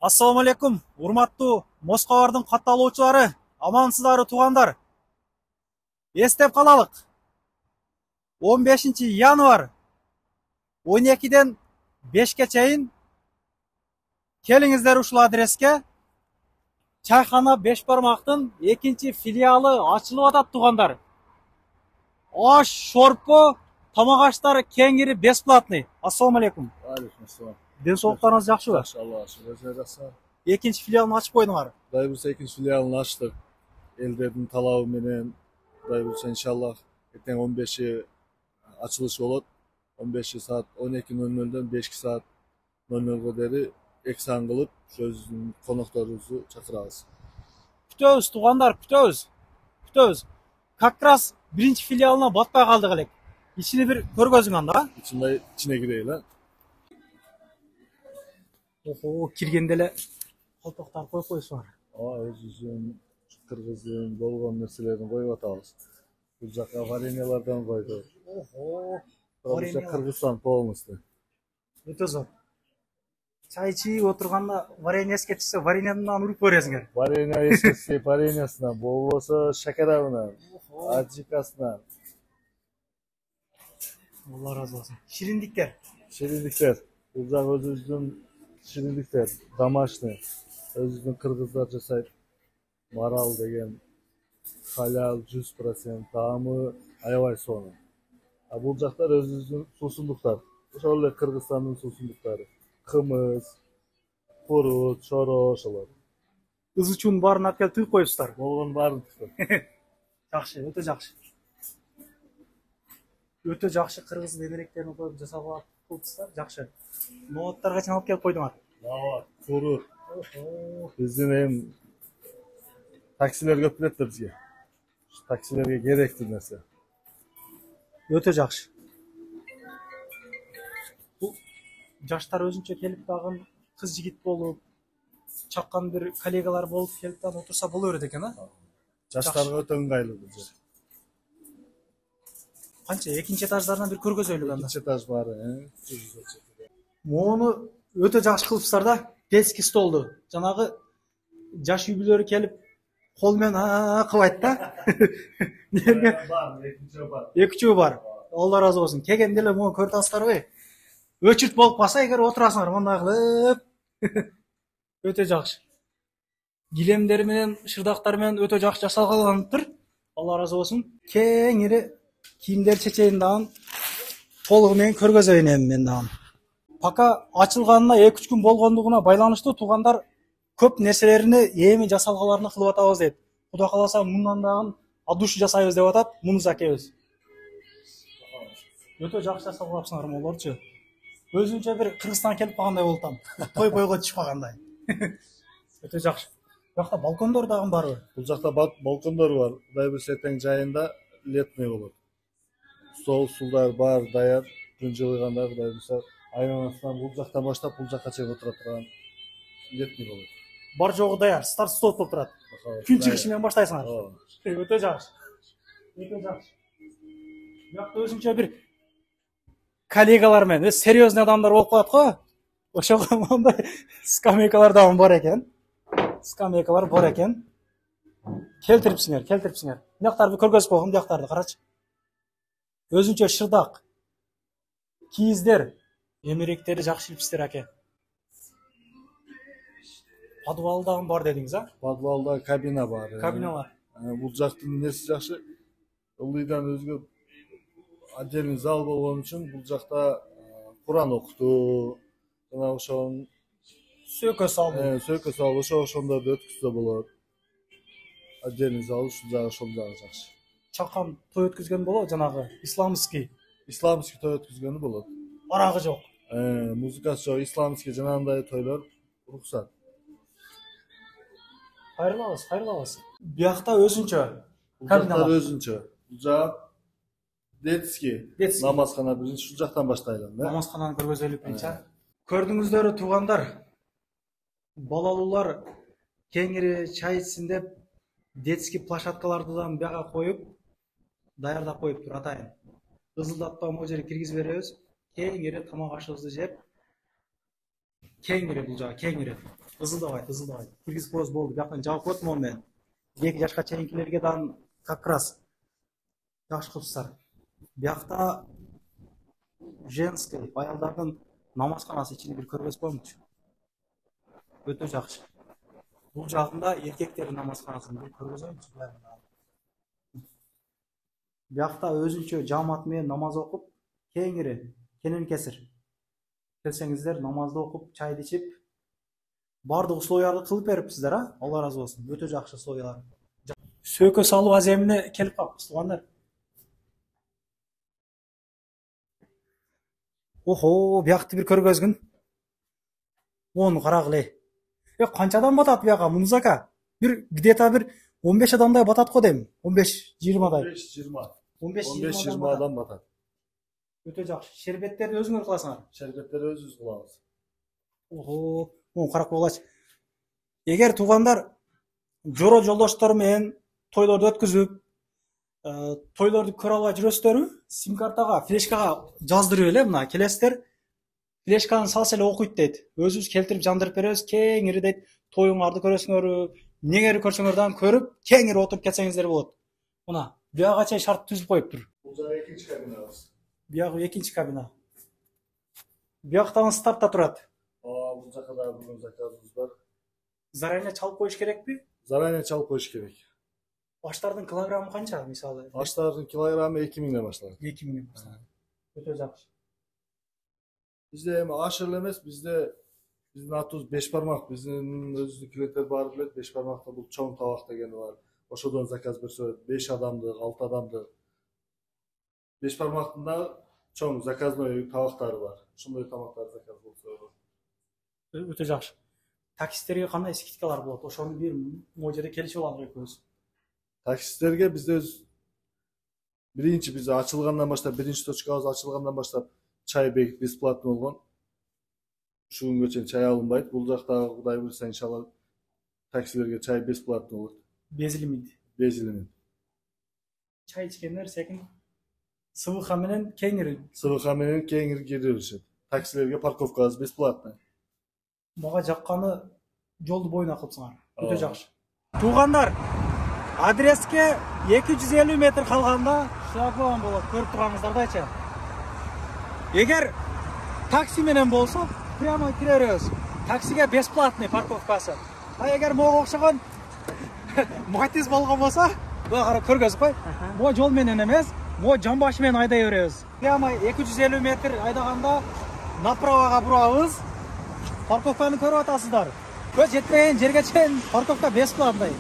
Ассаламу алейкум, урматтуу Москвалардын катталуучулары, амансыздарбы туугандар. Эстеп калалык. 15 январь 12ден 5ке чейин келиңиздер ушул адреске. Чайхана Беш Бармактын экинчи филиалы ачылып атат туугандар. Аш, шорпо, тамак аштар кеңири бесплатный. Ассаламу алейкум. Алейкум ассалам. Ден соолуктарыңыз жакшыбы? Жакшы, Аллага шүкүр. Өзүңөр жакшыбы? Экинчи филиалын ачып койдуңар. Кудай буюрса экинчи филиалын ачтык. Элдердин талабы менен Кудай буюрса иншаллах эртең 15 ачылыш болот. 15 саат 12:00дөн 5 саат 00га дери эксан кылып, өзүбүздүн конокторубузду чакырабыз. Күтөбүз туугандар, күтөбүз. Как раз биринчи филиалына батпай калдык элек. Ичини бир көргөзүң анда. Ичине кирейли. Охо, киргенде эле колтоктор коюп койсуңар. Өзүбүздүн кыргыздын болгон нерселерин коюп атабыз. Бул жака вареньялардан койдук. Охо, Варенья Кыргызстан полностью. өтө зор. Чай ичип отурганда варенье эске түшсө, вареньядан уруп бересиңер. Варенья эскесе, вареньясынан, болбосо шакарабынан, аджикасынан. Алла разы болсун. Шириндиктер. Шириндиктер. Бул жак өзүбүздүн шириндиктер, домашний. Өзүбүздүн кыргыздар жасайт. Марал деген халал 100%, таамы аябай сонун. А бул жактар өзүбүздүн суусундуктар. Ошол эле Кыргызстандын суусундуктары. Кымыз, курут, шоро ошолор. Ызычуунун баарын алып келип тыгып коюпсуздар. Болгон баарын тыктым. Жакшы, өтө жакшы. Өтө жакшы кыргыз демеректерин коюп жасап кылыпсыздар, жакшы. Ноуттарга чейин алып келип койдуңар. Ооба, курут. Биздин эми таксилер көп келет да бизге. Таксилерге керектүү нерсе. Өтө жакшы. Бул жаштар өзүнчө келип дагы кыз жигит болуп, чаккан бир коллегалар болуп келип дагы отурса боло берет экен, а? Жаштарга өтө ыңгайлуу бул жер. Канча экинчи этаждарынан бир көргөзөлүк анда. Экинчи этаж бар, Мону өтө жакшы кылыпсыздар да. Детский столду. Жанагы жаш үй-бүлөлөр келип кол менен кылбайт да. Экинчи бар. Алла разы болсун. Келгенде эле муну көрүп атасыздарбы? Өчүрт болуп калса, эгер отурасыңар мындай кылып. Өтө жакшы. Килемдер менен, шырдактар менен өтө жакшы жасалганыптыр. Алла разы болсун. Кеңири кийимдер чечейин дагы толугу менен көргөзөйүн эми мен дагы. Пока ачылганына 2-3 күн болгондугуна байланыштуу туугандар көп нерселерини эми жасалгаларына кылып атабыз дейт. Кудай кааласа мындан дагы от души жасайбыз деп атат, мунуз акебиз. Өтө жакшы жасалгапсыңар молорчу. Өзүнчө бир Кыргызстанга келип калгандай болуп атам. Той-бойго түшүп калгандай. Өтө жакшы. Бuyakta балкондор дагы барбы? Бул жакта балкондор бар. Кудай буюрса эртең жайында летный болот. Стол-сулдар бар, даяр. Күн жылыганда Кудай буюрса айланасынан бул жактан баштап бул жакка чейин отура турган летний болот. Бар жогу даяр, старт стоп болуп турат. Күн чыгышы менен баштайсыңар. Өтө жакшы. Өтө жакшы. Бuyakта өзүнчө бир коллегалар менен серьезный адамдар болуп калат го. Ошого мондай скамейкалар дагы бар экен. Скамейкалар бар экен. Келтирипсиңер. Мынактарды көргөзүп койгом, мынактарды карачы. Өзүнчө шырдак, кийиздер, эмеректери жакшы илипсиздер аке. Подвал дагы бар дедиңиз, а? Подвалда кабина бар. Кабина бар. Бул жактын нерси жакшы. Ылдыйдан өзгө отдельный зал болгон үчүн бул жакта Куран окутуу, жана ошон Сөкө салуу. ошондорду өткүзсө болот. Отдельный зал ушул жагы жакшы. Чакан той өткүзгөн болот, жанагы исламский той өткүзгөнү болот. Арагы жок. Музыкасы жок, исламский жанагындай тойлор уруксат. Кайрылабыз. Бuyakта өзүнчө кабина бар. Бул жак детский намазкана биринчи ушул жактан баштайлы. Намазкананы көргөзөлүк биринчи. Көрдүңүздөр туугандар. Балалуулар кеңири чай ичсин деп детский площадкаларды да бияка коюп, даярдап коюптур атайын. Ызылдатпа могу жерге киргизип беребиз. Кеңири тамак ашыбызды жеп, кеңири бул жагы, кеңири. ызылдабайт. Киргизип коебуз болду. Бияктан жабып коет могу мен. 2 жашка чейинкилерге дан как раз жакшы кылыпсыздар. Биякта женский аялдардын намазканасы ичинде бир көргөз коймукчу. Өтө жакшы. Бул жагында эркектердин намазканасын бир көргөзөйүнчү. Биякта өзүнчө жамаат менен намаз окуп, кеңири кенен кесир. Келсеңиздер намазды окуп, чайды ичип, бардык условияларды кылып берипсиздер, а? Алла разы болсун. Өтө жакшы условиялар. Сөйкө салуу аземине келип калыппыз, туугандар. Охо, биякты бир көргөзгүн. Мону карагыла. Канчадан батат бияка, Мунузака? Бир где-то бир 15 адамдай батат го дейм. 15-20дай. 15-20. 15-20 адам батат. Өтө жакшы. Шербеттерди өзүңөр кыласыңар. Шербеттерди өзүбүз кылабыз. Охо, мону карап койгулачы. Эгер туугандар жоро жолдоштор менен тойлорду өткүзүп, тойлорду көрө албай жүрөсүздөрбү? Сим картага, флешкага жаздырып эле мына келесиздер. Флешканы салса эле окуйт дейт. Өзүбүз келтирип жандырып беребиз, кеңири дейт. Тоюңарды көрөсүңөрбү, неңери көрсөңөр дагы көрүп, кеңири отуруп кетсеңиздер болот. Мына, бияга чейин шарт түзүп коюптур. Бул жагы экинчи кабинабыз. Биягы экинчи кабина. Бияктан стартта турат. Бул жака да бүгүн заказыбыз бар. Заранее чалып коюш керекпи? Заранее чалып коюш керек. Баштардын килограммы канча, мисалы? Баштардын килограммы 2000ден башталат. 2000 башталат. Өтө жакшы. Бизде эми ашыр эле эмес, биздин атыбыз беш бармак. Биздин өзүбүздүн клиенттер баары билет, беш бармакта бул чоң табак дегени бар. Ошодон заказ берсе 5 адамдык, 6 адамдык. Беш бармактын да чоң заказной табактары бар. Ошондой тамактарды заказ болсо. Өтө жакшы. Таксисттерге кандай скидкалар болот? Ошону бир могу жерде келишип алалык экөөбүз. Таксисттерге бизде биринчи биз ачылгандан баштап, биринчи точкабыз ачылгандан баштап чай бесплатно болгон. Ушул күнгө чейин чай алынбайт. Бул жакта Кудай буйрса иншалла таксилерге чай бесплатно болот. Без лимит. Без лимит. Чай ичкендер секин СВХ менен кеңири. СВХ менен кеңири кире беришет. Таксилерге парковкабыз бесплатно. Мага жакканы жолду боюна кылыпсыңар. Өтө жакшы. Туугандар, адреске 250 метр калганда шлагбаум болот. Көрүп турганыңыздардайчы. Эгер такси менен болсо, прямо кире беребиз. Таксиге бесплатный парковкасы. А эгер мага окшогон матиз болгон болсо, буга карап көргөзүп кой. Бу жол менен эмес, бу жамбашы менен айдай беребиз. Прямо 250 метр айдаганда направага бурабыз. Парковканы көрүп атасыздар. Көз жетпеген жерге чейин парковка бесплатный.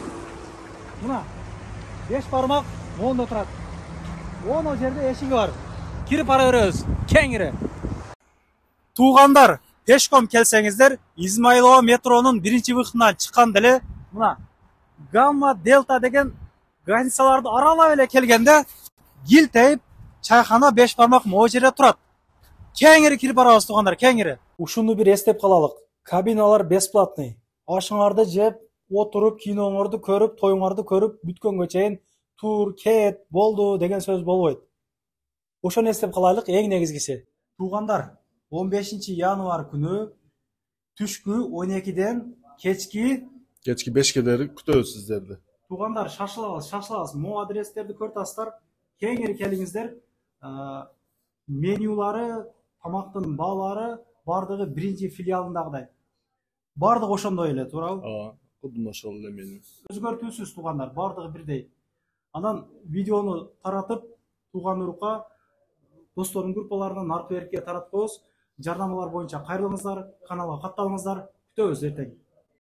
Мына 5 бармак моунда турат. Оно жерде эшиги бар. Кирип бара беребиз. Кеңири. Туугандар, пешком келсеңиздер, Измайлова метронун биринчи выходунан чыкканда эле мына Гамма Дельта деген границаларды аралап эле келгенде гилтейп чайхана 5 бармак могу жерде турат. Кеңири кирип барабыз туугандар, кеңири. Ушуну бир эстеп калалык. Кабиналар бесплатный. Ашыңарды жеп, отуруп, киноңорду көрүп, тоюңарды көрүп, бүткөнгө чейин тур, кет, болду деген сөз болбойт. Ошону эстеп калайлык, эң негизгиси. Туугандар, 15 январь күнү түшкү 12ден кечки 5-ке күтөбүз сиздерди. Туугандар, шашылабыз. Могу адрестерди көрүп атасыздар. Кеңири келиңиздер. Менюлары, тамактын баалары бардыгы биринчи филиалындагыдай. Бардыгы ошондой эле, туурабы? Кудум ошол эле меню. Өзгөртүүсүз туугандар, бардыгы бирдей. Анан видеону таратып, тууган урукка, достордун группаларынан аркы беркке таратып коебуз. Жардамалар боюнча кайрылыңыздар, каналга катталыңыздар. Күтөбүз эртең.